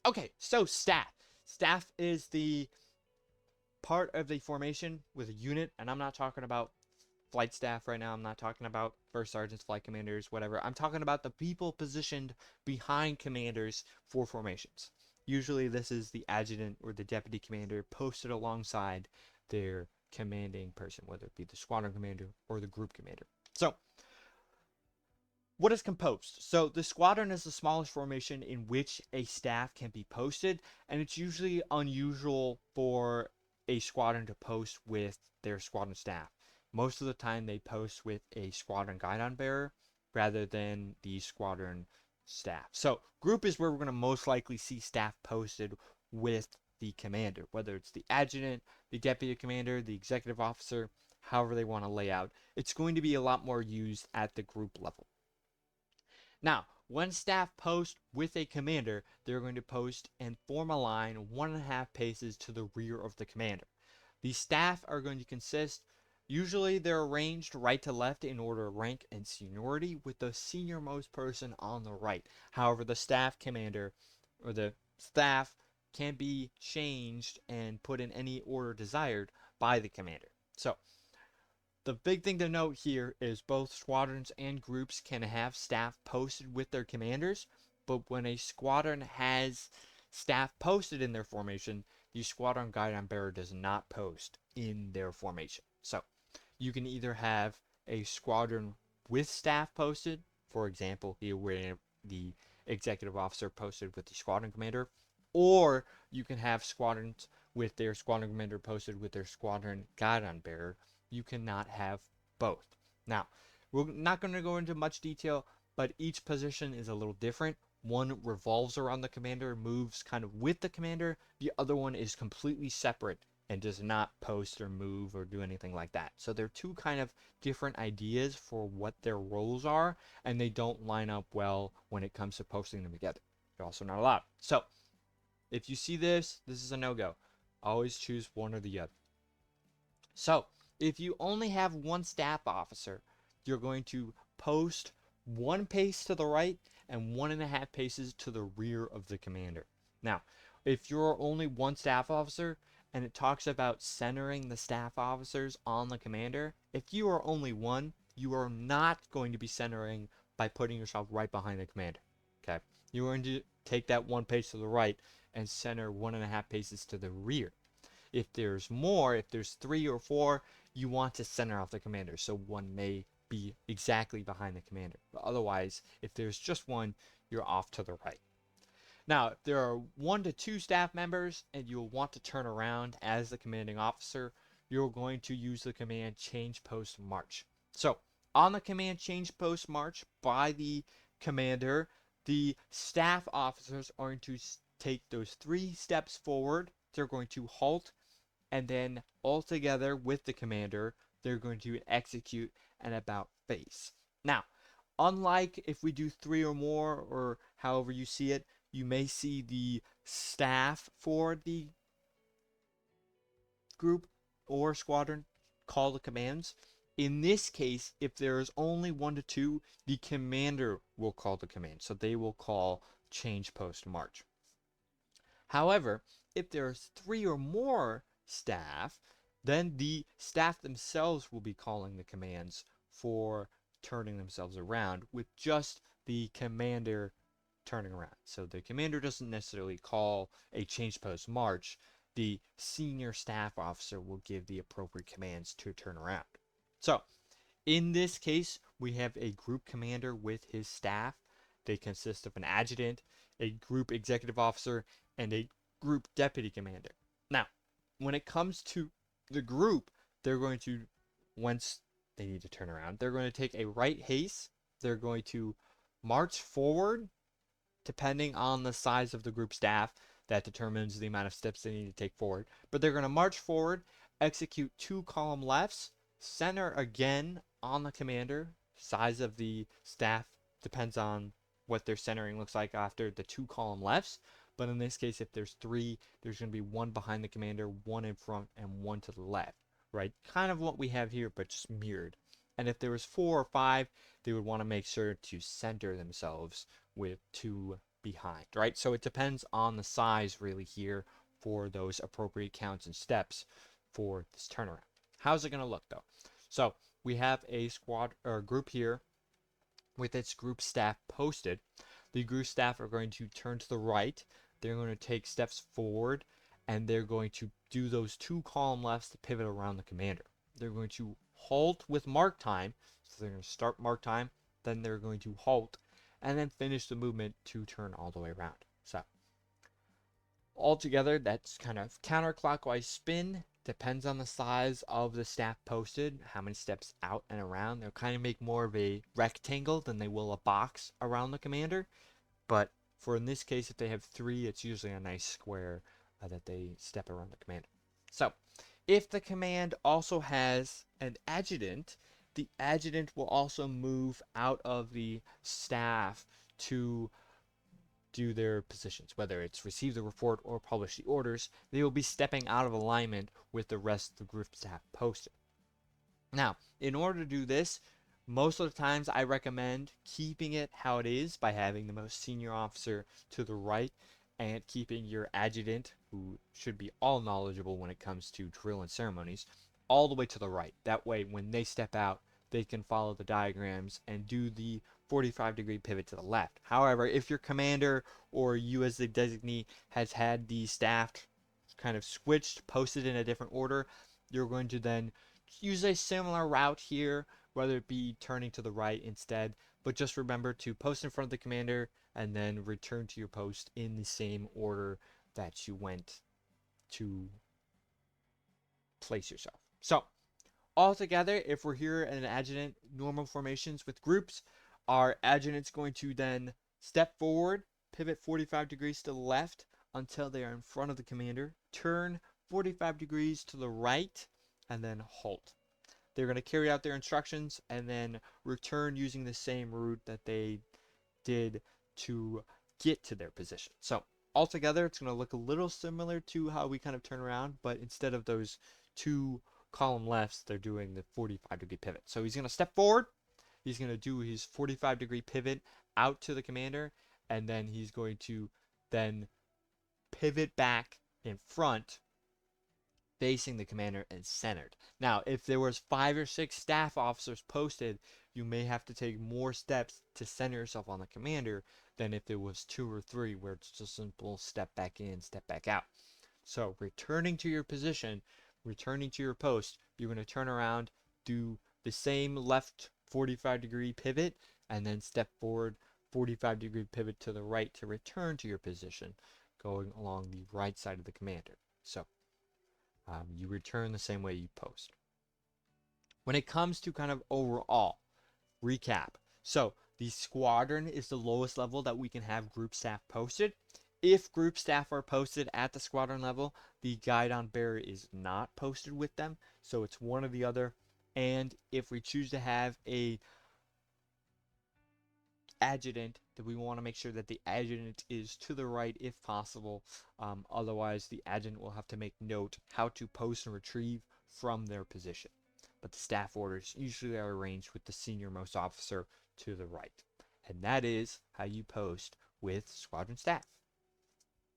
Okay, so staff. Staff is the part of the formation with a unit, and I'm not talking about flight staff right now. I'm not talking about first sergeants, flight commanders, whatever. I'm talking about the people positioned behind commanders for formations. Usually, this is the adjutant or the deputy commander posted alongside their commanding person, whether it be the squadron commander or the group commander. So, what is composed? So, the squadron is the smallest formation in which a staff can be posted, and it's usually unusual for a squadron to post with their squadron staff. Most of the time, they post with a squadron guidon bearer rather than the squadron staff. So, group is where we're going to most likely see staff posted with the commander, whether it's the adjutant, the deputy commander, the executive officer, however they want to lay out. It's going to be a lot more used at the group level. Now, when staff post with a commander, they're going to post and form a line 1.5 paces to the rear of the commander. The staff are going to consist, usually they're arranged right to left in order of rank and seniority, with the senior-most person on the right. However, the staff commander or the staff can be changed and put in any order desired by the commander. So, the big thing to note here is both squadrons and groups can have staff posted with their commanders, but when a squadron has staff posted in their formation, the squadron guidon bearer does not post in their formation. So you can either have a squadron with staff posted, for example, here where the executive officer posted with the squadron commander, or you can have squadrons with their squadron commander posted with their squadron guidon bearer. You cannot have both. Now, we're not going to go into much detail, but each position is a little different. One revolves around the commander, moves kind of with the commander. The other one is completely separate and does not post or move or do anything like that. So they're two kind of different ideas for what their roles are, and they don't line up well when it comes to posting them together. They're also not allowed. So if you see this, this is a no-go. Always choose one or the other. So if you only have one staff officer, you're going to post 1 pace to the right and 1.5 paces to the rear of the commander. Now, if you're only one staff officer and it talks about centering the staff officers on the commander, if you are only one, you are not going to be centering by putting yourself right behind the commander. Okay? You're going to take that 1 pace to the right and center 1.5 paces to the rear. If there's more, if there's 3 or 4, you want to center off the commander, so one may be exactly behind the commander. But otherwise, if there's just one, you're off to the right. Now, if there are 1 to 2 staff members and you'll want to turn around as the commanding officer, you're going to use the command change post march. So, on the command change post march by the commander, the staff officers are going to take those 3 steps forward. They're going to halt, and then all together with the commander, they're going to execute an about face. Now, unlike if we do 3 or more, or however you see it, you may see the staff for the group or squadron call the commands. In this case, if there is only 1 to 2, the commander will call the command. So they will call change post march. However, if there's 3 or more staff, then the staff themselves will be calling the commands for turning themselves around, with just the commander turning around. So the commander doesn't necessarily call a change post march. The senior staff officer will give the appropriate commands to turn around. So in this case, we have a group commander with his staff. They consist of an adjutant, a group executive officer, and a group deputy commander. Now, when it comes to the group, they're going to, once they need to turn around, they're going to take a right haste. They're going to march forward, depending on the size of the group staff. That determines the amount of steps they need to take forward. But they're going to march forward, execute 2 column lefts, center again on the commander. Size of the staff depends on what their centering looks like after the 2 column lefts. But in this case, if there's 3, there's going to be 1 behind the commander, 1 in front, and 1 to the left, right? Kind of what we have here, but just mirrored. And if there was 4 or 5, they would want to make sure to center themselves with 2 behind, right? So it depends on the size really here for those appropriate counts and steps for this turnaround. How's it going to look though? So we have a squad or group here with its group staff posted. The group staff are going to turn to the right. They're going to take steps forward, and they're going to do those 2 column lefts to pivot around the commander. They're going to halt with mark time. So they're going to start mark time, then they're going to halt, and then finish the movement to turn all the way around. So altogether, that's kind of counterclockwise spin. Depends on the size of the staff posted, how many steps out and around. They'll kind of make more of a rectangle than they will a box around the commander. But for in this case, if they have 3, it's usually a nice square that they step around the commander. So if the command also has an adjutant, the adjutant will also move out of the staff to do their positions, whether it's receive the report or publish the orders. They will be stepping out of alignment with the rest of the group staff posted. Now, in order to do this, most of the times I recommend keeping it how it is by having the most senior officer to the right and keeping your adjutant, who should be all knowledgeable when it comes to drill and ceremonies, all the way to the right. That way, when they step out, they can follow the diagrams and do the 45-degree pivot to the left. However, if your commander or you as the designee has had the staff kind of switched, posted in a different order, you're going to then use a similar route here, whether it be turning to the right instead. But just remember to post in front of the commander and then return to your post in the same order that you went to place yourself. So altogether, if we're here in an adjutant normal formations with groups, our adjutant's going to then step forward, pivot 45 degrees to the left until they are in front of the commander, turn 45 degrees to the right, and then halt. They're going to carry out their instructions and then return using the same route that they did to get to their position. So altogether, it's going to look a little similar to how we kind of turn around, but instead of those 2 column lefts, they're doing the 45-degree pivot. So he's going to step forward, he's going to do his 45-degree pivot out to the commander, and then he's going to then pivot back in front facing the commander and centered. Now, if there was 5 or 6 staff officers posted, you may have to take more steps to center yourself on the commander than if there was 2 or 3 where it's just simple step back in, step back out. So returning to your position, returning to your post, you're going to turn around, do the same left 45-degree pivot, and then step forward 45-degree pivot to the right to return to your position, going along the right side of the commander. So you return the same way you post. When it comes to kind of overall recap, so the squadron is the lowest level that we can have group staff posted. If group staff are posted at the squadron level, the guidon bearer is not posted with them, so it's one or the other. And if we choose to have a adjutant, that we want to make sure that the adjutant is to the right if possible. Otherwise, the adjutant will have to make note how to post and retrieve from their position. But the staff orders usually are arranged with the senior-most officer to the right. And that is how you post with squadron staff.